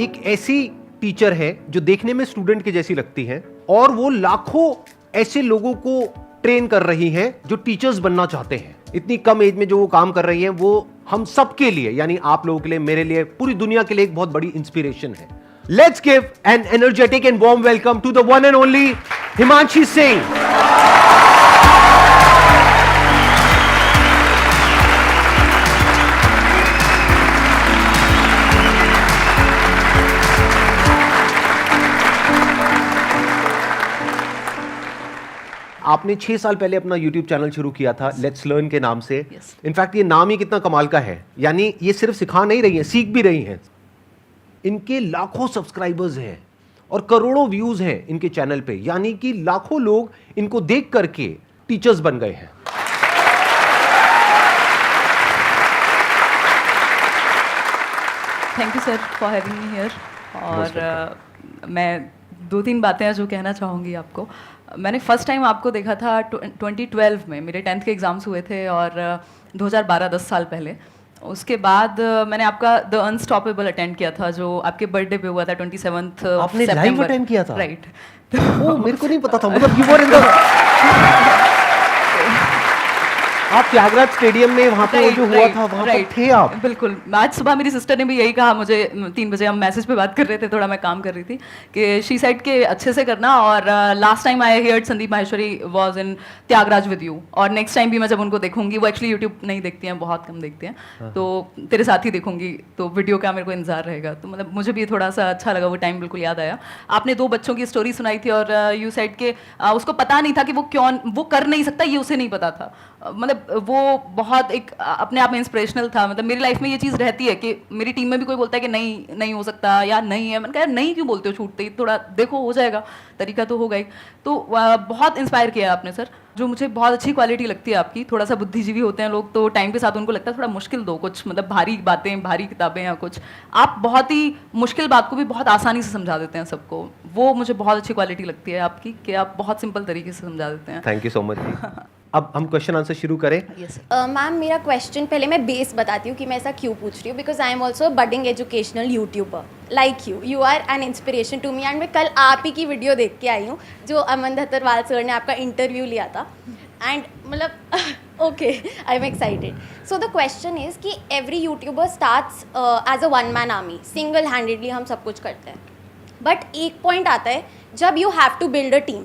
एक ऐसी टीचर है जो देखने में स्टूडेंट के जैसी लगती है और वो लाखों ऐसे लोगों को ट्रेन कर रही हैं जो टीचर्स बनना चाहते हैं। इतनी कम एज में जो वो काम कर रही हैं वो हम सब के लिए, यानी आप लोगों के लिए, मेरे लिए, पूरी दुनिया के लिए एक बहुत बड़ी इंस्पिरेशन है। Let's give an energetic and warm welcome to the one and only Himanshi Singh. आपने 6 साल पहले अपना YouTube चैनल शुरू किया था लेट्स लर्न के नाम से। इनफैक्ट ये नाम ही कितना कमाल का है, यानी ये सिर्फ सिखा नहीं रही हैं, सीख भी रही हैं। इनके लाखों सब्सक्राइबर्स हैं और करोड़ों व्यूज हैं इनके चैनल पे, यानी कि लाखों लोग इनको देख करके टीचर्स बन गए हैं। Thank you sir for having me here. और मैं 2-3 बातें हैं जो कहना चाहूँगी आपको। मैंने फर्स्ट टाइम आपको देखा था 2012 में, मेरे 10th के एग्ज़ाम्स हुए थे और 2012 10 साल पहले। उसके बाद मैंने आपका द अनस्टॉपेबल अटेंड किया था जो आपके बर्थडे पे हुआ था 27th आपने लाइव अटेंड किया था? राइट। ओह, मेरे को नहीं पता था, मतलब यू वर इन द आप त्यागराज स्टेडियम में वहाँ पे जो हुआ था वहाँ पर थे आप? बिल्कुल। आज सुबह मेरी सिस्टर ने भी यही कहा मुझे, 3 बजे हम मैसेज पे बात कर रहे थे, थोड़ा मैं काम कर रही थी, कि शी साइड के अच्छे से करना। और last time I heard Sandeep Maheshwari was in Tyagraj with you, और नेक्स्ट टाइम भी मैं जब उनको देखूंगी, वो एक्चुअली यूट्यूब नहीं देखती हैं, बहुत कम देखते हैं, तो तेरे साथ ही देखूंगी, तो वीडियो का मेरे को इंतजार रहेगा। तो मतलब मुझे भी थोड़ा सा अच्छा लगा, वो टाइम बिल्कुल याद आया। आपने 2 बच्चों की स्टोरी सुनाई थी और यू साइड के उसको पता नहीं था कि वो कर नहीं सकता, ये उसे नहीं पता था। मतलब वो बहुत एक अपने आप में इंस्पिरेशनल था। मतलब मेरी लाइफ में ये चीज़ रहती है कि मेरी टीम में भी कोई बोलता है कि नहीं हो सकता या नहीं है, मैंने कहा नहीं क्यों बोलते हो, छूटते ही थोड़ा देखो, हो जाएगा, तरीका तो होगा ही। तो बहुत इंस्पायर किया आपने सर। जो मुझे बहुत अच्छी क्वालिटी लगती है आपकी, थोड़ा सा बुद्धिजीवी होते हैं लोग तो टाइम के साथ उनको लगता है थोड़ा मुश्किल दो कुछ, मतलब भारी बातें, भारी किताबें या कुछ, आप बहुत ही मुश्किल बात को भी बहुत आसानी से समझा देते हैं सबको। वो मुझे बहुत अच्छी क्वालिटी लगती है आपकी कि आप बहुत सिंपल तरीके से समझा देते हैं। Thank you so much. अब हम क्वेश्चन आंसर शुरू करें। मैम मेरा क्वेश्चन, पहले मैं बेस बताती हूँ कि मैं ऐसा क्यों पूछ रही हूँ, because I am also budding educational YouTuber like you are an inspiration to me. And मैं कल आप ही की वीडियो देख के आई हूँ जो अमन धतरवाल सर ने आपका इंटरव्यू लिया था, एंड मतलब okay, I am excited. So the question is कि every YouTuber starts as a one man army, single handedly हम सब कुछ करते हैं, बट एक पॉइंट आता है जब you have to build a team,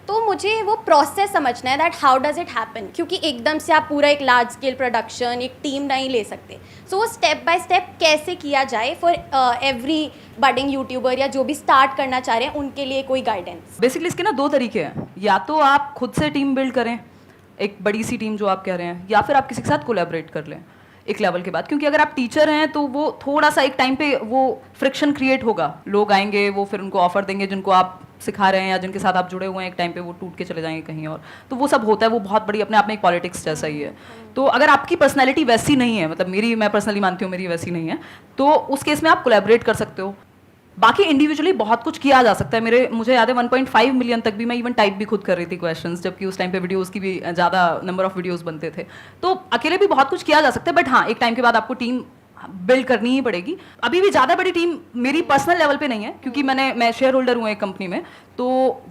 तो मुझे वो प्रोसेस समझना है that how does it happen, क्योंकि एकदम से आप पूरा एक लार्ज स्केल प्रोडक्शन, एक टीम नहीं ले सकते। सो वो स्टेप बाय स्टेप कैसे किया जाए फॉर एवरी बडिंग यूट्यूबर या जो भी स्टार्ट करना चाह रहे हैं उनके लिए कोई गाइडेंस? बेसिकली इसके ना 2 तरीके हैं, या तो आप खुद से टीम बिल्ड करें, एक बड़ी सी टीम जो आप कह रहे हैं, या फिर आप किसी के साथ कोलैबोरेट कर लें एक लेवल के बाद। क्योंकि अगर आप टीचर हैं तो वो थोड़ा सा एक टाइम पे वो फ्रिक्शन क्रिएट होगा, लोग आएंगे, वो फिर उनको ऑफर देंगे जिनको आप सिखा रहे हैं या जिनके साथ आप जुड़े हुए हैं, एक टाइम पे वो टूट के चले जाएंगे कहीं और, तो वो सब होता है, वो बहुत बड़ी अपने आप में एक पॉलिटिक्स जैसा ही है। तो अगर आपकी पर्सनैलिटी वैसी नहीं है, मतलब मैं पर्सनली मानती हूँ मेरी वैसी नहीं है, तो उस केस में आप कोलैबोरेट कर सकते हो। बाकी इंडिविजुअली बहुत कुछ किया जा सकता है। मुझे याद है 1.5 मिलियन तक भी मैं इवन टाइप भी खुद कर रही थी क्वेश्चंस, जबकि उस टाइम पे वीडियोस की भी ज़्यादा नंबर ऑफ वीडियोस बनते थे, तो अकेले भी बहुत कुछ किया जा सकता है। बट हाँ, एक टाइम के बाद आपको टीम बिल्ड करनी ही पड़ेगी। अभी भी ज़्यादा बड़ी टीम मेरी पर्सनल लेवल पे नहीं है, क्योंकि मैं शेयर होल्डर हूँ एक कंपनी में, तो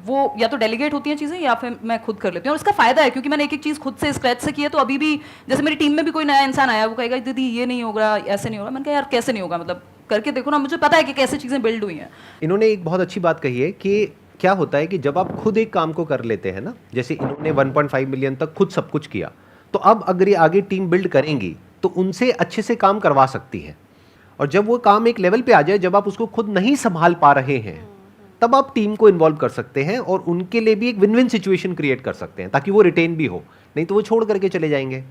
वो या तो डेलीगेट होती हैं चीज़ें या फिर मैं खुद कर लेती हूँ। और इसका फ़ायदा है क्योंकि मैंने एक चीज़ खुद से स्क्रैच से की है, तो अभी भी जैसे मेरी टीम में भी कोई नया इंसान आया, वो कहेगा दीदी ये नहीं होगा, ऐसे नहीं होगा। मैंने कहा यार कैसे नहीं होगा, मतलब करके देखो ना, मुझे पता है कि कैसे चीज़ें बिल्ड हुई हैं। इन्होंने एक बहुत अच्छी बात कही है कि क्या होता है कि जब आप खुद एक काम को कर लेते हैं ना, जैसे इन्होंने 1.5 मिलियन तक खुद सब कुछ किया, तो अब अगर ये आगे टीम बिल्ड करेंगी तो उनसे अच्छे से काम करवा सकती है। और जब वो काम एक लेवल पे आ जाए जब आप उसको खुद नहीं संभाल पा रहे हैं, तब आप टीम को इन्वॉल्व कर सकते हैं और उनके लिए भी एक विन विन सिचुएशन क्रिएट कर सकते हैं, ताकि वो रिटेन भी हो, नहीं तो वो छोड़ करके चले जाएंगे।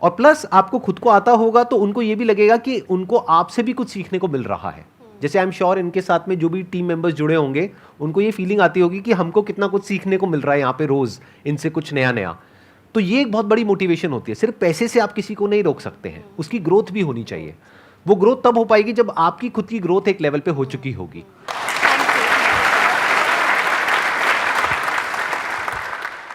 और प्लस आपको खुद को आता होगा तो उनको ये भी लगेगा कि उनको आपसे भी कुछ सीखने को मिल रहा है। जैसे आई एम श्योर इनके साथ में जो भी टीम मेंबर्स जुड़े होंगे उनको ये फीलिंग आती होगी कि हमको कितना कुछ सीखने को मिल रहा है यहाँ पे रोज, इनसे कुछ नया नया। तो ये एक बहुत बड़ी मोटिवेशन होती है। सिर्फ पैसे से आप किसी को नहीं रोक सकते हैं, उसकी ग्रोथ भी होनी चाहिए। वो ग्रोथ तब हो पाएगी जब आपकी खुद की ग्रोथ एक लेवल पे हो चुकी होगी।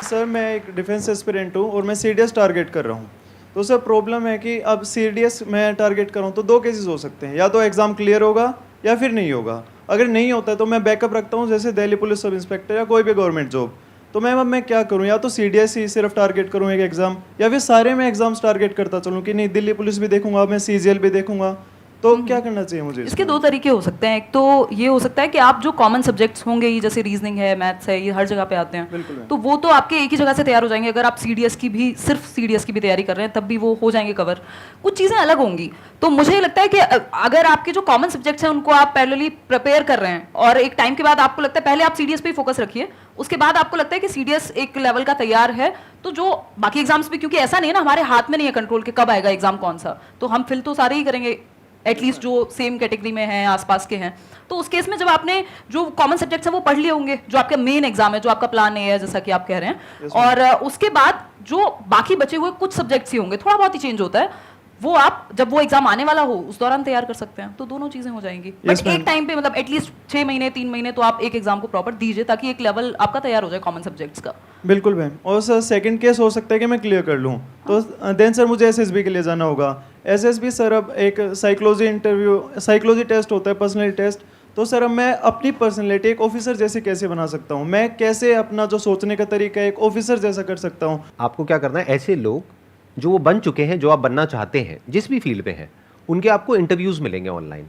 सर मैं एक डिफेंस एस्पिरेंट हूँ और मैं सीडीएस टारगेट कर रहा हूँ। तो सर प्रॉब्लम है कि अब सीडीएस मैं टारगेट कर रहा हूँ तो 2 केसेस हो सकते हैं, या तो एग्ज़ाम क्लियर होगा या फिर नहीं होगा? अगर नहीं होता है तो मैं बैकअप रखता हूँ, जैसे दिल्ली पुलिस सब इंस्पेक्टर या कोई भी गवर्नमेंट जॉब। तो मैम अब मैं क्या करूँ? या तो CDSE सिर्फ टारगेट करूँ एक एग्ज़ाम, या फिर सारे में एग्जाम्स टारगेट करता चलूँ कि नहीं दिल्ली पुलिस भी देखूंगा, मैं CGL भी देखूंगा, तो क्या करना चाहिए मुझे? इसके दो तरीके हो सकते हैं। एक तो ये हो सकता है कि आप जो कॉमन सब्जेक्ट्स होंगे, ये जैसे रीजनिंग है, मैथ्स है, ये हर जगह पे आते हैं, बिल्कुल। तो वो तो आपके एक ही जगह से तैयार हो जाएंगे। अगर आप CDS की भी, सिर्फ CDS की भी तैयारी कर रहे हैं, तब भी वो हो जाएंगे कवर। कुछ चीज़ें अलग होंगी। तो मुझे लगता है कि अगर आपके जो कॉमन सब्जेक्ट्स हैं उनको आप पैरेलली प्रिपेयर कर रहे हैं, और एक टाइम के बाद आपको लगता है पहले आप CDS पे ही फोकस रखिए, उसके बाद आपको लगता है कि CDS एक लेवल का तैयार है, तो जो बाकी एग्जाम्स भी, क्योंकि ऐसा नहीं है ना, हमारे हाथ में नहीं है कंट्रोल कि कब आएगा एग्जाम कौन सा, तो हम फिल तो सारे ही करेंगे, एटलीस्ट जो सेम कैटेगरी में हैं, आसपास के हैं। तो उस केस में जब आपने जो कॉमन सब्जेक्ट्स हैं वो पढ़ लिए होंगे, जो आपका मेन एग्जाम है, जो आपका प्लान है, जैसा कि आप कह रहे हैं, और उसके बाद जो बाकी बचे हुए कुछ सब्जेक्ट्स ही होंगे, थोड़ा बहुत ही चेंज होता है, वो आप जब वो एग्जाम आने वाला हो उस दौरान तैयार कर सकते हैं। तो दोनों चीजें हो जाएंगी। बट एक टाइम पे मतलब एटलीस्ट 6 महीने 3 महीने तो आप एक एग्जाम को प्रॉपर दीजिए, ताकि एक लेवल आपका तैयार हो जाए कॉमन सब्जेक्ट्स का। बिल्कुल मैम। और सर सेकंड केस हो सकता है कि मैं क्लियर कर लूँ, तो देन सर मुझे SSB के लिए जाना होगा। SSB सर अब एक साइकोलॉजी टेस्ट होता है, पर्सनैलिटी टेस्ट। तो सर अब मैं अपनी पर्सनैलिटी एक ऑफिसर जैसे कैसे बना सकता हूँ? मैं कैसे अपना जो सोचने का तरीका है एक ऑफिसर जैसा कर सकता हूँ? आपको क्या करना है, ऐसे लोग जो वो बन चुके हैं, जो आप बनना चाहते हैं, जिस भी फील्ड में हैं, उनके आपको इंटरव्यूज मिलेंगे ऑनलाइन।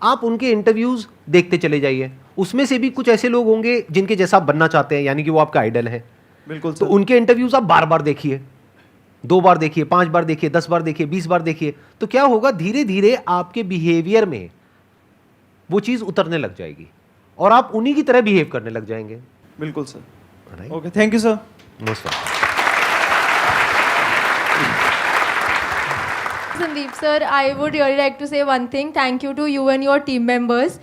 आप उनके इंटरव्यूज देखते चले जाइए। उसमें से भी कुछ ऐसे लोग होंगे जिनके जैसा आप बनना चाहते हैं, यानी कि वो आपका आइडल है। बिल्कुल तो सर। उनके इंटरव्यूज आप बार बार देखिए, 2 बार देखिए, 5 बार देखिए, 10 बार देखिए, 20 बार देखिए। तो क्या होगा, धीरे धीरे आपके बिहेवियर में वो चीज उतरने लग जाएगी और आप उन्हीं की तरह बिहेव करने लग जाएंगे। बिल्कुल sir. Okay, thank you sir. Most welcome. Sandeep sir, I would really like to say one thing. Thank you to you and your team members.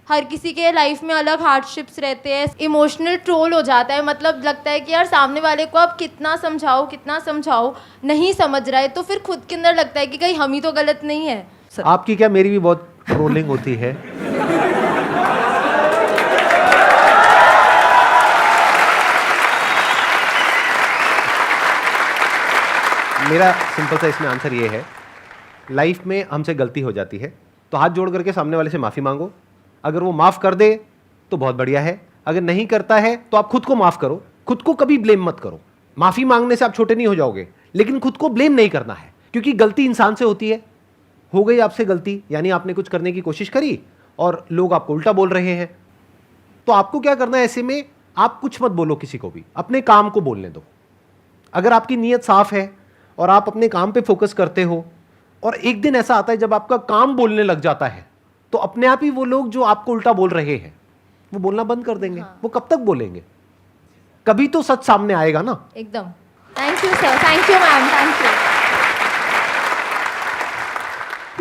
हर किसी के लाइफ में अलग हार्डशिप्स रहते हैं, इमोशनल ट्रोल हो जाता है, मतलब लगता है कि यार सामने वाले को आप कितना समझाओ नहीं समझ रहा है, तो फिर खुद के अंदर लगता है कि कहीं हम ही तो गलत नहीं है। आपकी क्या, मेरी भी बहुत ट्रोलिंग होती है। मेरा सिंपल सा इसमें आंसर ये है, लाइफ में हमसे गलती हो जाती है तो हाथ जोड़ करके सामने वाले से माफ़ी मांगो। अगर वो माफ़ कर दे तो बहुत बढ़िया है, अगर नहीं करता है तो आप खुद को माफ़ करो। खुद को कभी ब्लेम मत करो। माफ़ी मांगने से आप छोटे नहीं हो जाओगे, लेकिन खुद को ब्लेम नहीं करना है, क्योंकि गलती इंसान से होती है। हो गई आपसे गलती, यानी आपने कुछ करने की कोशिश करी और लोग आपको उल्टा बोल रहे हैं, तो आपको क्या करना है, ऐसे में आप कुछ मत बोलो किसी को भी, अपने काम को बोलने दो। अगर आपकी नीयत साफ है और आप अपने काम पे फोकस करते हो, और एक दिन ऐसा आता है जब आपका काम बोलने लग जाता है, तो अपने आप ही वो लोग जो आपको उल्टा बोल रहे हैं वो बोलना बंद कर देंगे। वो कब तक बोलेंगे? कभी तो सच सामने आएगा ना। एकदम। Thank you sir, thank you ma'am, thank you.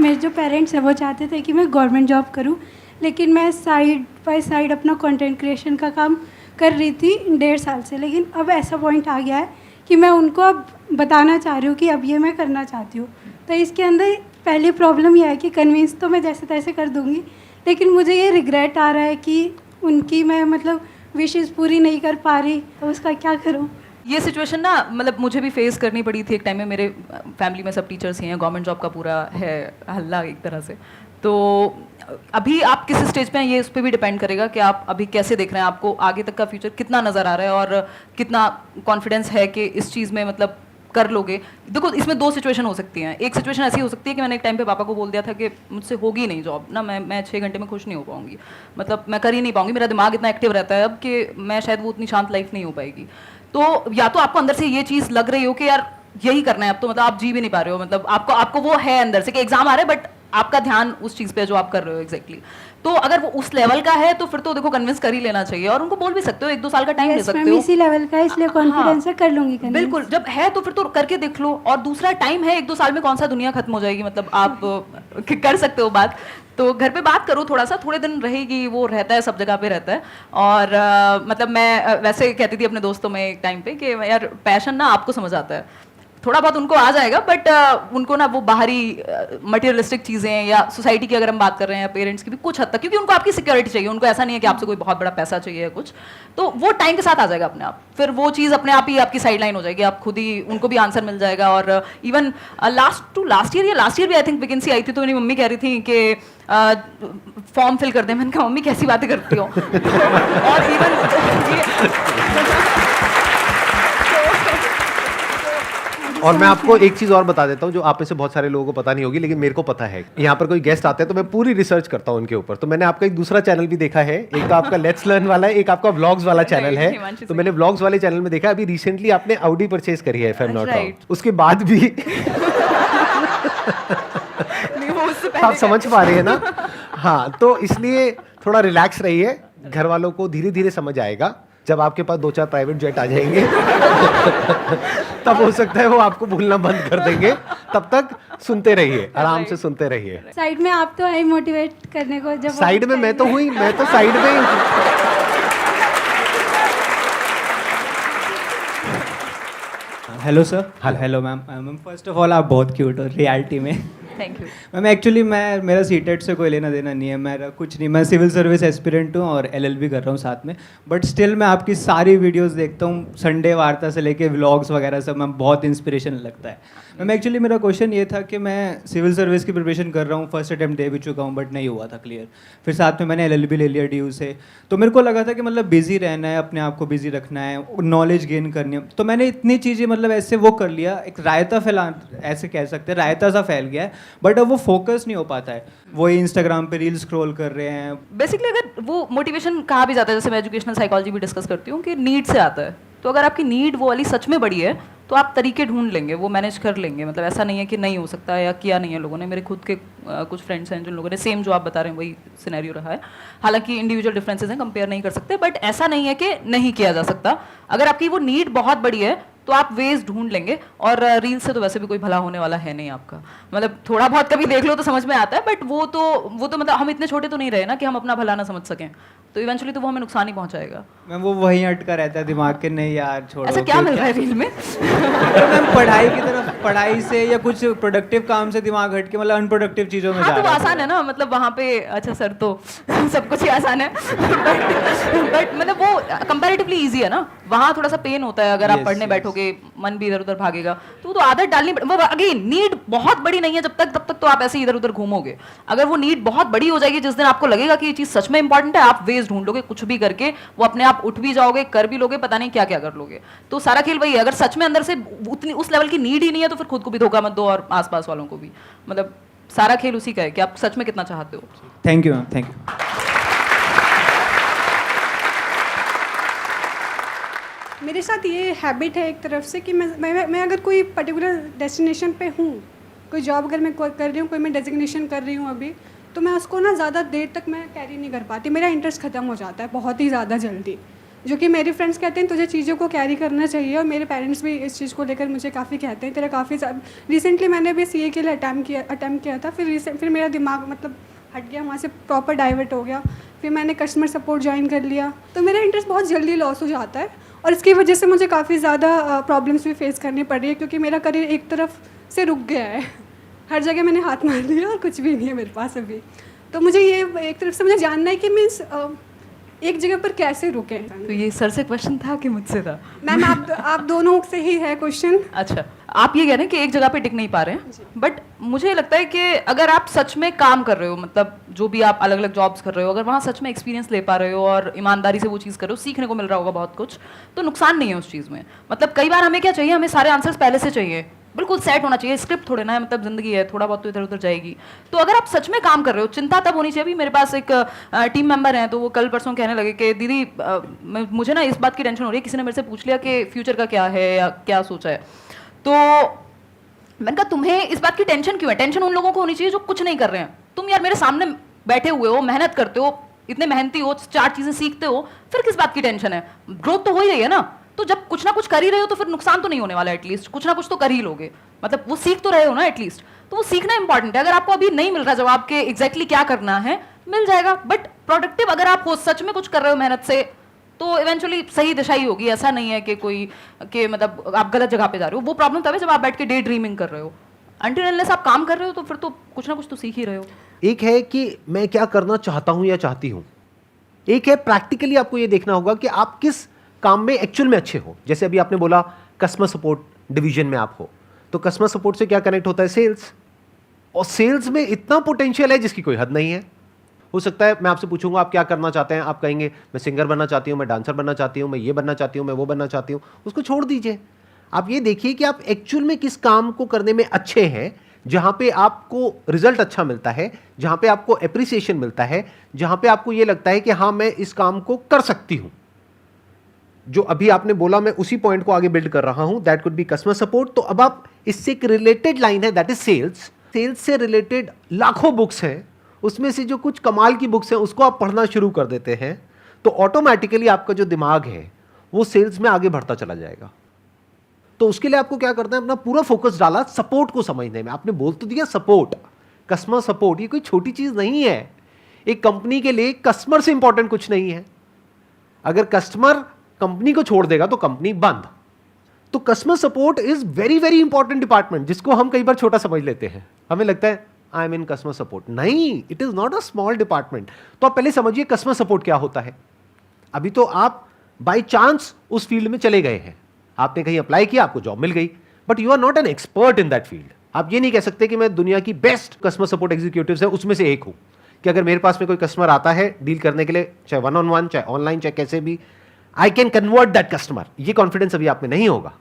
मेरे जो पेरेंट्स हैं वो चाहते थे कि मैं गवर्नमेंट जॉब करूं, लेकिन मैं साइड बाय साइड अपना कंटेंट क्रिएशन का काम कर रही थी 1.5 साल से। लेकिन अब ऐसा पॉइंट आ गया है कि मैं उनको अब बताना चाह रही हूँ कि अब ये मैं करना चाहती हूँ। तो इसके अंदर पहली प्रॉब्लम यह है कि कन्विंस तो मैं जैसे तैसे कर दूँगी, लेकिन मुझे ये रिग्रेट आ रहा है कि उनकी मैं मतलब विशेज़ पूरी नहीं कर पा रही, तो उसका क्या करूँ? ये सिचुएशन ना मतलब मुझे भी फेस करनी पड़ी थी एक टाइम में। मेरे फैमिली में सब टीचर्स ही हैं, गवर्नमेंट जॉब का पूरा है हल्ला एक तरह से। तो अभी आप किस स्टेज पे हैं ये उस पर भी डिपेंड करेगा कि आप अभी कैसे देख रहे हैं, आपको आगे तक का फ्यूचर कितना नज़र आ रहा है और कितना कॉन्फिडेंस है कि इस चीज़ में मतलब कर लोगे। देखो इसमें 2 सिचुएशन हो सकती हैं। एक सिचुएशन ऐसी हो सकती है कि मैंने एक टाइम पे पापा को बोल दिया था कि मुझसे होगी नहीं जॉब ना, मैं 6 घंटे में खुश नहीं हो पाऊंगी, मतलब मैं कर ही नहीं पाऊंगी, मेरा दिमाग इतना एक्टिव रहता है अब कि मैं शायद वो उतनी शांत लाइफ नहीं हो पाएगी। तो या तो आपको अंदर से ये चीज़ लग रही हो कि यार यही करना है अब, तो मतलब आप जी भी नहीं पा रहे हो, मतलब आपको वो है अंदर से कि एग्जाम आ रहा है बट आपका ध्यान उस चीज़ पे जो आप कर रहे हो एग्जैक्टली। तो अगर वो उस लेवल का है तो फिर तो देखो कन्विंस कर ही लेना चाहिए, और उनको बोल भी सकते हो 1-2 साल का टाइम ले सकते हो। इसी लेवल का है, इसलिए कॉन्फिडेंस से कर लूँगी। बिल्कुल, जब है तो फिर तो करके देख लो। और दूसरा टाइम है, 1-2 साल में कौन सा दुनिया खत्म हो जाएगी, मतलब आप कर सकते हो बात। तो घर पे बात करो, थोड़ा सा थोड़े दिन रहेगी, वो रहता है सब जगह पे रहता है। और मतलब मैं वैसे कहती थी अपने दोस्तों में एक टाइम पे कि यार पैशन ना आपको समझ आता है, थोड़ा बहुत उनको आ जाएगा, बट उनको ना वो बाहरी मटेरियलिस्टिक चीज़ें या सोसाइटी की अगर हम बात कर रहे हैं या पेरेंट्स की भी कुछ हद तक, क्योंकि उनको आपकी सिक्योरिटी चाहिए, उनको ऐसा नहीं है कि आपसे कोई बहुत बड़ा पैसा चाहिए या कुछ, तो वो टाइम के साथ आ जाएगा अपने आप, फिर वो चीज़ अपने आप ही आपकी साइड लाइन हो जाएगी, आप खुद ही उनको भी आंसर मिल जाएगा। और इवन लास्ट ईयर भी आई थिंक वैकेंसी आई थी, तो मेरी मम्मी कह रही थी कि फॉर्म फिल कर दे, मैंने कहा मम्मी कैसी बातें करती हो और और मैं आपको एक चीज और बता देता हूँ जो आप में से बहुत सारे लोगों को पता नहीं होगी, लेकिन मेरे को पता है। यहाँ पर कोई गेस्ट आते हैं तो मैं पूरी रिसर्च करता हूँ उनके ऊपर। तो मैंने आपका एक दूसरा चैनल भी देखा है, एक तो आपका लेट्स लर्न वाला है, एक आपका व्लॉग्स वाला चैनल है। तो मैंने व्लॉग्स वाले चैनल में देखा अभी रिसेंटली आपने ऑडी परचेज करी है, if I am not wrong, उसके बाद भी आप समझ पा रहे हैं ना? हाँ, तो इसलिए थोड़ा रिलैक्स रहिए, घर वालों को धीरे धीरे समझ आएगा। जब आपके पास 2-4 प्राइवेट जेट आ जाएंगे तब हो सकता है वो आपको भूलना बंद कर देंगे। तब तक सुनते रहिए, आराम से सुनते रहिए। साइड में आप तो है मोटिवेट करने को, जब साइड में मैं तो हुई, मैं तो साइड में ही hello sir. Hello ma'am. Ma'am first of all आप बहुत क्यूट हो रियलिटी में। थैंक यू मैम एक्चुअली मेरा सीटेट से कोई लेना देना नहीं है, मेरा कुछ नहीं, मैं सिविल सर्विस एस्पिरेंट हूँ और एलएलबी कर रहा हूँ साथ में, बट स्टिल मैं आपकी सारी वीडियोस देखता हूँ, संडे वार्ता से लेके व्लॉग्स वगैरह सब, मैम बहुत इंस्पिरेशन लगता है। मैम एक्चुअली मेरा क्वेश्चन ये था कि मैं सिविल सर्विस की प्रिपरेशन कर रहा हूँ, फर्स्ट अटैम्प्ट दे भी चुका हूँ बट नहीं हुआ था क्लियर, फिर साथ में मैंने एलएलबी ले लिया DU से, तो मेरे को लगा था कि मतलब बिजी रहना है, अपने आप को बिजी रखना है, नॉलेज गेन करनी है, तो मैंने इतनी चीज़ें मतलब ऐसे वो कर लिया, एक रायता फैला ऐसे कह सकते हैं, रायता सा फैल गया है, बट अब वो फोकस नहीं हो पाता है, वही इंस्टाग्राम पे रील स्क्रॉल कर रहे हैं। बेसिकली अगर वो मोटिवेशन कहा भी जाता है, जैसे मैं एजुकेशनल साइकोलॉजी भी डिस्कस करती हूँ कि नीड से आता है, तो अगर आपकी नीड वो वाली सच में बड़ी है तो आप तरीके ढूंढ लेंगे, वो मैनेज कर लेंगे। मतलब ऐसा नहीं है कि नहीं हो सकता या किया नहीं है लोगों ने। मेरे खुद के कुछ फ्रेंड्स हैं जिन लोगों ने सेम जो आप बता रहे हैं वही सिनेरियो रहा है, हालांकि इंडिविजुअल डिफरेंसेस हैं, कंपेयर नहीं कर सकते, बट ऐसा नहीं है कि नहीं किया जा सकता। अगर आपकी वो नीड बहुत बड़ी है तो आप वेज ढूंढ लेंगे, और रील से तो वैसे भी कोई भला होने वाला है नहीं आपका, मतलब थोड़ा बहुत कभी देख लो तो समझ में आता है, बट वो तो मतलब हम इतने छोटे तो नहीं रहे ना कि हम अपना भला ना समझ सकें, तो इवेंचुअली तो वो हमें नुकसान ही पहुंचाएगा। मैम वो वहीं अटका रहता है दिमाग के, नहीं यार छोड़ो। ऐसा क्या मिल रहा है रील में? तो मैम पढ़ाई की तरफ, पढ़ाई से या कुछ प्रोडक्टिव काम से दिमाग हट के मतलब अनप्रोडक्टिव चीज़ों में हाँ, जा तो वो रहा है। आसान है ना, मतलब वहाँ पे अच्छा सर तो सब कुछ ही आसान है बट मतलब वो कंपैरेटिवली इजी है ना, वहाँ थोड़ा सा पेन होता है। अगर आप पढ़ने बैठोगे मन भी इधर उधर भागेगा, तो वो तो आदत डालनी वो अगेन नीड बहुत बड़ी नहीं है जब तक तो आप ऐसे इधर उधर घूमोगे। अगर वो नीड बहुत बड़ी हो जाएगी, जिस दिन आपको लगेगा कि ये चीज़ सच में इंपॉर्टेंट है, आप वेज ढूंढ लोगे, कुछ भी करके वो अपने आप उठ भी जाओगे, कर भी लोगे, पता नहीं क्या क्या कर लोगे। तो सारा खेल वही है, अगर सच में अंदर से उतनी उस लेवल की नीड ही नहीं है तो फिर खुद को भी धोखा मत दो और आसपास वालों को भी। मतलब सारा खेल उसी का है कि आप सच में कितना चाहते हो। Thank you ma'am, thank you. मेरे साथ ये हैबिट है एक तरफ से कि मैं अगर कोई पर्टिकुलर डेस्टिनेशन पे हूँ, कोई जॉब अगर मैं कर रही हूँ, कोई मैं डेजिग्नेशन कर रही हूँ अभी, तो मैं उसको ना ज़्यादा देर तक मैं कैरी नहीं कर पाती, मेरा इंटरेस्ट ख़त्म हो जाता है बहुत ही ज़्यादा जल्दी। जो कि मेरे फ्रेंड्स कहते हैं तुझे चीज़ों को कैरी करना चाहिए, और मेरे पेरेंट्स भी इस चीज़ को लेकर मुझे काफ़ी कहते हैं तेरा काफ़ी रिसेंटली मैंने भी CA के लिए अटैम्प्ट किया था, फिर मेरा दिमाग मतलब हट गया, वहाँ से प्रॉपर डाइवर्ट हो गया, फिर मैंने कस्टमर सपोर्ट ज्वाइन कर लिया, तो मेरा इंटरेस्ट बहुत जल्दी लॉस हो जाता है, और इसकी वजह से मुझे काफ़ी ज़्यादा प्रॉब्लम्स भी फेस करनी पड़ रही है, क्योंकि मेरा करियर एक तरफ से रुक गया है, हर जगह मैंने हाथ मार लिया और कुछ भी नहीं है मेरे पास अभी। तो मुझे ये एक तरफ से मुझे जानना है कि मीन्स एक जगह पर कैसे रुके। तो ये सर से क्वेश्चन था कि मुझसे था? मैम आप दोनों से ही है क्वेश्चन। अच्छा, आप ये कह रहे हैं कि एक जगह पे टिक नहीं पा रहे हैं, बट मुझे लगता है कि अगर आप सच में काम कर रहे हो, मतलब जो भी आप अलग अलग जॉब्स कर रहे हो, अगर वहाँ सच में एक्सपीरियंस ले पा रहे हो और ईमानदारी से वो चीज़ कर रहे हो, सीखने को मिल रहा होगा बहुत कुछ, तो नुकसान नहीं है उस चीज़ में। मतलब कई बार हमें क्या चाहिए, हमें सारे आंसर्स पहले से चाहिए, बिल्कुल सेट होना चाहिए, स्क्रिप्ट थोड़े ना है, मतलब जिंदगी है, थोड़ा बहुत तो इधर उधर जाएगी। तो अगर आप सच में काम कर रहे हो, चिंता तब होनी चाहिए। अभी मेरे पास एक टीम मेंबर हैं, तो वो कल परसों कहने लगे कि दीदी मुझे ना इस बात की टेंशन हो रही है, किसी ने मेरे से पूछ लिया कि फ्यूचर का क्या है या क्या सोचा है। तो मैंने कहा तुम्हें इस बात की टेंशन क्यों है? टेंशन उन लोगों को होनी चाहिए जो कुछ नहीं कर रहे हैं। तुम यार मेरे सामने बैठे हुए हो, मेहनत करते हो, इतने मेहनती हो, 4 चीजें सीखते हो, फिर किस बात की टेंशन है? ग्रोथ तो हो ही रही है ना। तो जब कुछ ना कुछ कर ही रहे हो तो फिर नुकसान तो नहीं होने वाला, एटलीस्ट कुछ ना कुछ तो कर ही लोगे, मतलब वो सीख तो रहे हो ना एटलीस्ट। तो वो सीखना इंपॉर्टेंट है। अगर आपको अभी नहीं मिल रहा जवाब के एग्जैक्टली क्या करना है, मिल जाएगा, बट प्रोडक्टिव अगर आप हो, सच में कुछ कर रहे हो मेहनत से, तो इवेंचुअली सही दिशा ही होगी। ऐसा नहीं है कि कोई कि मतलब आप गलत जगह पे जा रहे हो। वो प्रॉब्लम तब है जब आप बैठ के डे ड्रीमिंग कर रहे हो। अनटिल अनलेस आप काम कर रहे हो तो फिर तो कुछ ना कुछ तो सीख ही रहे हो। एक है कि मैं क्या करना चाहता हूं या चाहती हूं, एक है प्रैक्टिकली आपको ये देखना होगा कि आप किस काम में एक्चुअल में अच्छे हो। जैसे अभी आपने बोला कस्टमर सपोर्ट डिवीजन में आप हो, तो कस्टमर सपोर्ट से क्या कनेक्ट होता है? सेल्स। और सेल्स में इतना पोटेंशियल है जिसकी कोई हद नहीं है। हो सकता है मैं आपसे पूछूंगा आप क्या करना चाहते हैं, आप कहेंगे मैं सिंगर बनना चाहती हूँ, मैं डांसर बनना चाहती हूँ, मैं ये बनना चाहती हूँ, मैं वो बनना चाहती हूँ। उसको छोड़ दीजिए। आप ये देखिए कि आप एक्चुअल में किस काम को करने में अच्छे हैं, जहां पे आपको रिजल्ट अच्छा मिलता है, जहां पे आपको एप्रिसिएशन मिलता है, जहां पे आपको ये लगता है कि हाँ मैं इस काम को कर सकती हूं। जो अभी आपने बोला मैं उसी पॉइंट को आगे बिल्ड कर रहा हूं, that could be customer support. तो अब आप इससे एक रिलेटेड लाइन है, दैट इज सेल्स। सेल्स से रिलेटेड लाखों बुक्स हैं, उसमें से जो कुछ कमाल की बुक्स हैं उसको आप पढ़ना शुरू कर देते हैं, तो ऑटोमेटिकली आपका जो दिमाग है वो सेल्स में आगे बढ़ता चला जाएगा। तो उसके लिए आपको क्या करना है, अपना पूरा फोकस डाला सपोर्ट को समझने में। आपने बोल तो दिया सपोर्ट, कस्टमर सपोर्ट, ये कोई छोटी चीज नहीं है। एक कंपनी के लिए कस्टमर से इंपॉर्टेंट कुछ नहीं है। अगर कस्टमर कंपनी को छोड़ देगा तो कंपनी बंद। तो customer support is very very important department, जिसको हम कई बार छोटा समझ लेते हैं। हमें लगता है I am in customer support. नहीं, it is not a small department. तो आप पहले समझिए कस्टमर सपोर्ट क्या होता है। अभी तो आप बाई चांस उस फील्ड में चले गए हैं, आपने कहीं अप्लाई किया, आपको जॉब मिल गई, but you are not an expert in that field. आप ये नहीं कह सकते कि मैं दुनिया की बेस्ट कस्टमर सपोर्ट एग्जीक्यूटिव्स है उसमें से एक हूं, कि अगर मेरे पास में कोई कस्टमर आता है डील करने के लिए, चाहे 1-on-1, चाहे ऑनलाइन, चाहे कैसे भी, I can convert that customer. ये कॉन्फिडेंस अभी आप में नहीं होगा।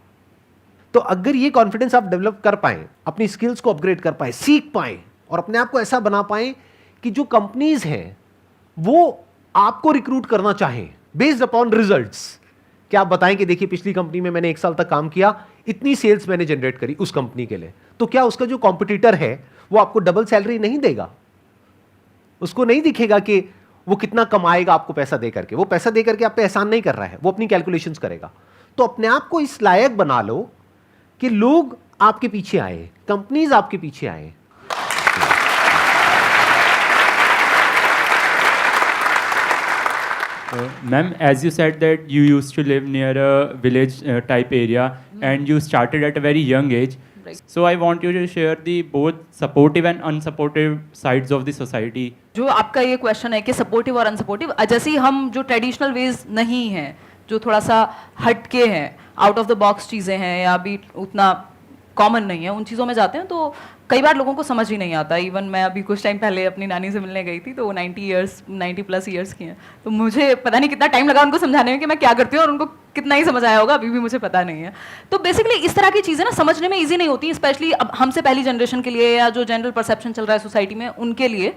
तो अगर ये कॉन्फिडेंस आप डेवलप कर पाए, अपनी स्किल्स को अपग्रेड कर पाए, सीख पाए और अपने आप को ऐसा बना पाए कि जो कंपनीज हैं वो आपको रिक्रूट करना चाहें बेस्ड अपॉन रिजल्ट्स। क्या आप बताएं कि देखिए पिछली कंपनी में मैंने 1 साल तक काम किया, इतनी सेल्स मैंने जनरेट करी उस कंपनी के लिए, तो क्या उसका जो कॉम्पिटिटर है वो आपको डबल सैलरी नहीं देगा? उसको नहीं दिखेगा कि वो कितना कमाएगा आपको पैसा दे करके। वो पैसा दे करके आप पे एहसान नहीं कर रहा है, वो अपनी कैलकुलेशंस करेगा। तो अपने आप को इस लायक बना लो कि लोग आपके पीछे आए, कंपनीज आपके पीछे आए। Ma'am, as you said that you used to live near a village type area and you started at a very young age. Right. So I want you to share the both supportive and unsupportive sides of the society. जो आपका ये question है कि supportive और unsupportive, जैसे ही हम जो traditional ways नहीं हैं, जो थोड़ा सा हटके हैं, आउट ऑफ द बॉक्स चीज़ें हैं या अभी उतना कॉमन नहीं है, उन चीज़ों में जाते हैं तो कई बार लोगों को समझ ही नहीं आता। इवन मैं अभी कुछ टाइम पहले अपनी नानी से मिलने गई थी, तो वो 90+ ईयर्स की हैं, तो मुझे पता नहीं कितना टाइम लगा उनको समझाने में कि मैं क्या करती हूँ, और उनको कितना ही समझ आया होगा अभी भी मुझे पता नहीं है। तो बेसिकली इस तरह की चीज़ें ना समझने में ईजी नहीं होती, स्पेशली अब हमसे पहली जनरेशन के लिए या जो जनरल परसेप्शन चल रहा है सोसाइटी में उनके लिए।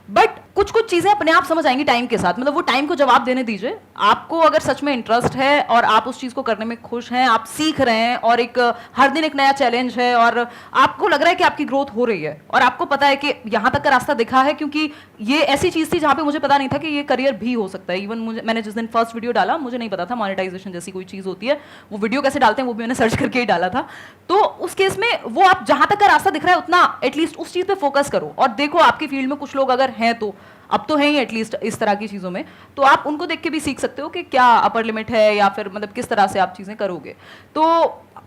बट कुछ कुछ चीज़ें अपने आप समझ आएंगी टाइम के साथ। मतलब वो टाइम को जवाब देने दीजिए। आपको अगर सच में इंटरेस्ट है और आप उस चीज़ को करने में खुश हैं, आप सीख रहे हैं और एक हर दिन एक नया चैलेंज है और आपको लग रहा है कि आपकी ग्रोथ हो रही है और आपको पता है कि यहाँ तक का रास्ता दिखा है, क्योंकि ये ऐसी चीज़ थी जहाँ पे मुझे पता नहीं था कि ये करियर भी हो सकता है। इवन मैंने जिस दिन फर्स्ट वीडियो डाला मुझे नहीं पता था मोनेटाइजेशन जैसी कोई चीज़ होती है, वो वीडियो कैसे डालते हैं वो भी मैंने सर्च करके ही डाला था। तो उस केस में वो आप जहाँ तक का रास्ता दिख रहा है उतना एटलीस्ट उस चीज़ पे फोकस करो और देखो आपकी फील्ड में कुछ लोग अगर हैं, तो अब तो है ही एटलीस्ट इस तरह की चीज़ों में, तो आप उनको देख के भी सीख सकते हो कि क्या अपर लिमिट है या फिर मतलब किस तरह से आप चीज़ें करोगे। तो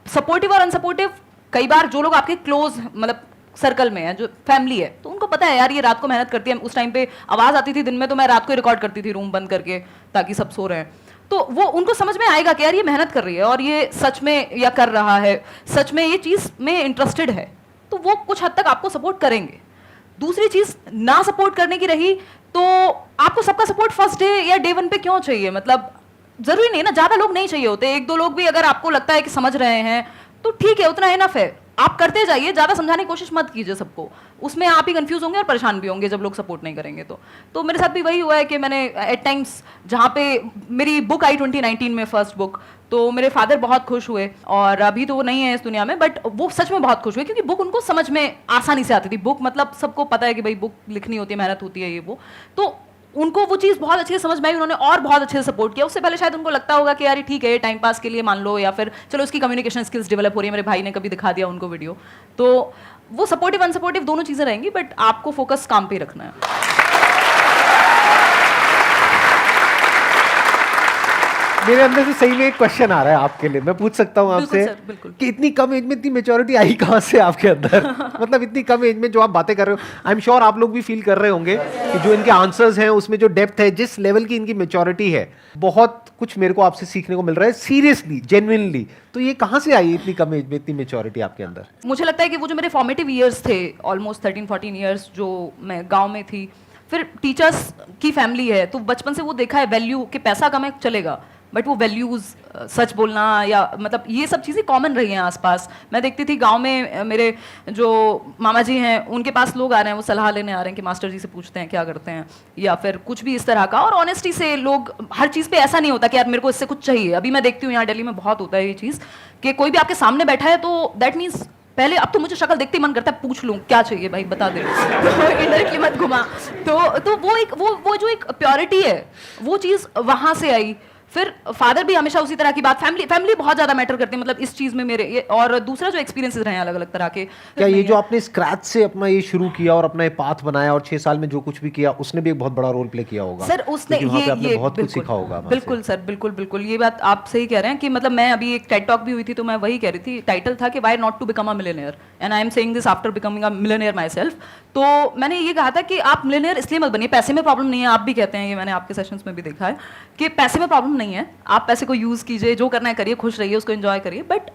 सपोर्टिव और अनसपोर्टिव, कई बार जो लोग आपके क्लोज मतलब सर्कल में है, जो फैमिली है, तो उनको पता है यार ये रात को मेहनत करती है। उस टाइम पे आवाज़ आती थी दिन में तो मैं रात को रिकॉर्ड करती थी रूम बंद करके ताकि सब सो रहे हैं, तो वो उनको समझ में आएगा कि यार ये मेहनत कर रही है और ये सच में या कर रहा है, सच में ये चीज़ में इंटरेस्टेड है, तो वो कुछ हद तक आपको सपोर्ट करेंगे। दूसरी चीज़ ना सपोर्ट करने की रही, तो आपको सबका सपोर्ट फर्स्ट डे या डे 1 पे क्यों चाहिए? मतलब जरूरी नहीं ना, ज़्यादा लोग नहीं चाहिए होते, 1-2 लोग भी अगर आपको लगता है कि समझ रहे हैं तो ठीक है, उतना इनफ है। आप करते जाइए, ज़्यादा समझाने की कोशिश मत कीजिए सबको, उसमें आप ही कंफ्यूज होंगे और परेशान भी होंगे जब लोग सपोर्ट नहीं करेंगे। तो मेरे साथ भी वही हुआ है कि मैंने एट टाइम्स, जहाँ पे मेरी बुक आई 2019 में फर्स्ट बुक, तो मेरे फादर बहुत खुश हुए और अभी तो वो नहीं है इस दुनिया में, बट वो सच में बहुत खुश हुए क्योंकि बुक उनको समझ में आसानी से आती थी। बुक मतलब सबको पता है कि भाई बुक लिखनी होती है, मेहनत होती है, ये वो, तो उनको वो चीज़ बहुत अच्छे से समझ में आई, उन्होंने और बहुत अच्छे से सपोर्ट किया। उससे पहले शायद उनको लगता होगा कि यार ठीक है टाइम पास के लिए मान लो, या फिर चलो इसकी कम्युनिकेशन स्किल्स डेवलप हो रही है, मेरे भाई ने कभी दिखा दिया उनको वीडियो। तो वो सपोर्टिव अनसपोर्टिव दोनों चीज़ें रहेंगी, बट आपको फोकस काम पे ही रखना है। मेरे अंदर से सही में एक क्वेश्चन आ रहा है आपके लिए, मैं पूछ सकता हूँ बिल्कुल आपसे सर, बिल्कुल। कि इतनी कम एज में इतनी मेच्योरिटी आई कहाँ से आपके अंदर? मतलब इतनी कम एज में जो आप बातें कर रहे हो, आई एम श्योर आप लोग भी फील कर रहे होंगे कि जो इनके आंसर्स हैं उसमें जो डेप्थ है, जिस लेवल की इनकी मेच्योरिटी है, बहुत कुछ मेरे को आपसे सीखने को मिल रहा है, सीरियसली, जेन्युइनली। तो ये कहाँ से आई इतनी कम एज में इतनी मेच्योरिटी आपके अंदर? मुझे लगता है कि वो जो मेरे फॉर्मेटिव ईयर्स थे, ऑलमोस्ट 13-14 ईयर्स जो मैं गांव में थी, फिर टीचर्स की फैमिली है, तो बचपन से वो देखा है वैल्यू कि पैसा कमाए चलेगा, बट वो वैल्यूज़, सच बोलना, या मतलब ये सब चीज़ें कॉमन रही हैं आसपास। मैं देखती थी गांव में मेरे जो मामा जी हैं, उनके पास लोग आ रहे हैं, वो सलाह लेने आ रहे हैं कि मास्टर जी से पूछते हैं क्या करते हैं, या फिर कुछ भी इस तरह का। और ऑनेस्टी से लोग, हर चीज़ पे ऐसा नहीं होता कि यार मेरे को इससे कुछ चाहिए। अभी मैं देखती हूँ यहाँ दिल्ली में बहुत होता है ये चीज़ कि कोई भी आपके सामने बैठा है तो दैट मीन्स पहले, अब तो मुझे शक्ल देखते ही मन करता है पूछ लूं क्या चाहिए भाई बता दे, तो इनडायरेक्टली मत घुमा। तो वो एक वो जो एक प्योरिटी है, वो चीज़ वहाँ से आई। फिर फादर भी हमेशा उसी तरह की बात, फैमिली बहुत ज्यादा मैटर करती है मतलब इस चीज में मेरे ये। और दूसरा जो एक्सपीरियंसेस रहे हैं अलग अलग तरह के, क्या ये जो आपने स्क्रैच से अपना ये शुरू किया और अपना ये पाथ बनाया और 6 साल में जो कुछ भी किया, उसने भी एक बहुत बड़ा रोल प्ले किया होगा सर? उसने क्योंकि वहाँ पे आपने ये बहुत कुछ सीखा होगा वहाँ बिल्कुल से। सर, बिल्कुल ये बात आप सही कह रहे हैं कि मतलब मैं अभी एक टेड टॉक भी हुई थी तो मैं वही कह रही थी, टाइटल था कि why not to become a millionaire, and I am saying this after becoming a millionaire myself. तो मैंने ये कहा था कि आप मिलियनेयर इसलिए मत बनिए, पैसे में प्रॉब्लम नहीं है, आप भी कहते हैं, ये मैंने आपके सेशंस में भी देखा है कि पैसे में प्रॉब्लम नहीं है, आप पैसे को यूज कीजिए, जो करना है करिए, खुश रहिए, उसको एंजॉय करिए, बट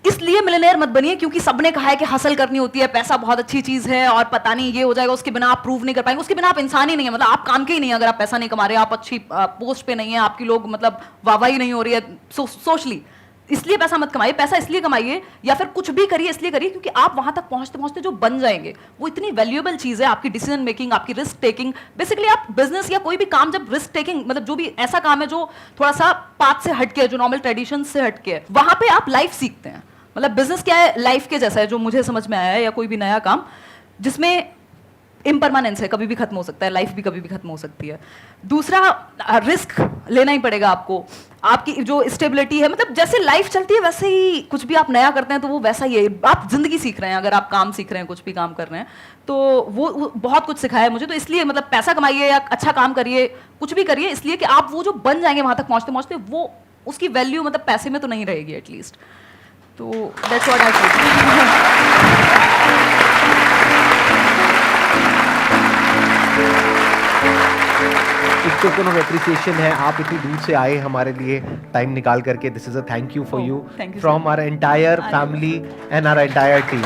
इसलिए मिलियनेयर मत बनिए क्योंकि सबने कहा है कि हसल करनी होती है, पैसा बहुत अच्छी चीज है और पता नहीं ये हो जाएगा, उसके बिना आप प्रूव नहीं कर पाएंगे, उसके बिना आप इंसान ही नहीं है, मतलब आप काम के ही नहीं है अगर आप पैसा नहीं कमा रहे, आप अच्छी पोस्ट पे नहीं है, आपकी लोग मतलब वाहवाही नहीं हो रही है सोशली, इसलिए पैसा मत कमाइए। पैसा इसलिए कमाइए या फिर कुछ भी करिए इसलिए करिए क्योंकि आप वहां तक पहुंचते पहुंचते जो बन जाएंगे वो इतनी वैल्यूएबल चीज है, आपकी डिसीजन मेकिंग, आपकी रिस्क टेकिंग। बेसिकली आप बिजनेस या कोई भी काम जब रिस्क टेकिंग, मतलब जो भी ऐसा काम है जो थोड़ा सा पाथ से हटके है, जो नॉर्मल ट्रेडिशन से हटके है, वहां पे आप लाइफ सीखते हैं। मतलब बिजनेस क्या है, लाइफ के जैसा है, जो मुझे समझ में आया है, या कोई भी नया काम जिसमें इम्परमानेंस है, कभी भी खत्म हो सकता है, लाइफ भी कभी भी खत्म हो सकती है। दूसरा, रिस्क लेना ही पड़ेगा आपको, आपकी जो स्टेबिलिटी है, मतलब जैसे लाइफ चलती है वैसे ही कुछ भी आप नया करते हैं तो वो वैसा ही है, आप जिंदगी सीख रहे हैं, अगर आप काम सीख रहे हैं, कुछ भी काम कर रहे हैं, तो वो बहुत कुछ सिखाया है मुझे। तो इसलिए मतलब पैसा कमाइए या अच्छा काम करिए, कुछ भी करिए, इसलिए कि आप वो जो बन जाएंगे वहां तक पहुंचते पहुंचते, वो उसकी वैल्यू मतलब पैसे में तो नहीं रहेगी एटलीस्ट। तो दैट्स व्हाट आई फील। एक टोकन ऑफ एप्रिसिएशन है, आप इतनी दूर से आए हमारे लिए टाइम निकाल करके, this is a thank you for you thank you, from our entire family and our entire team.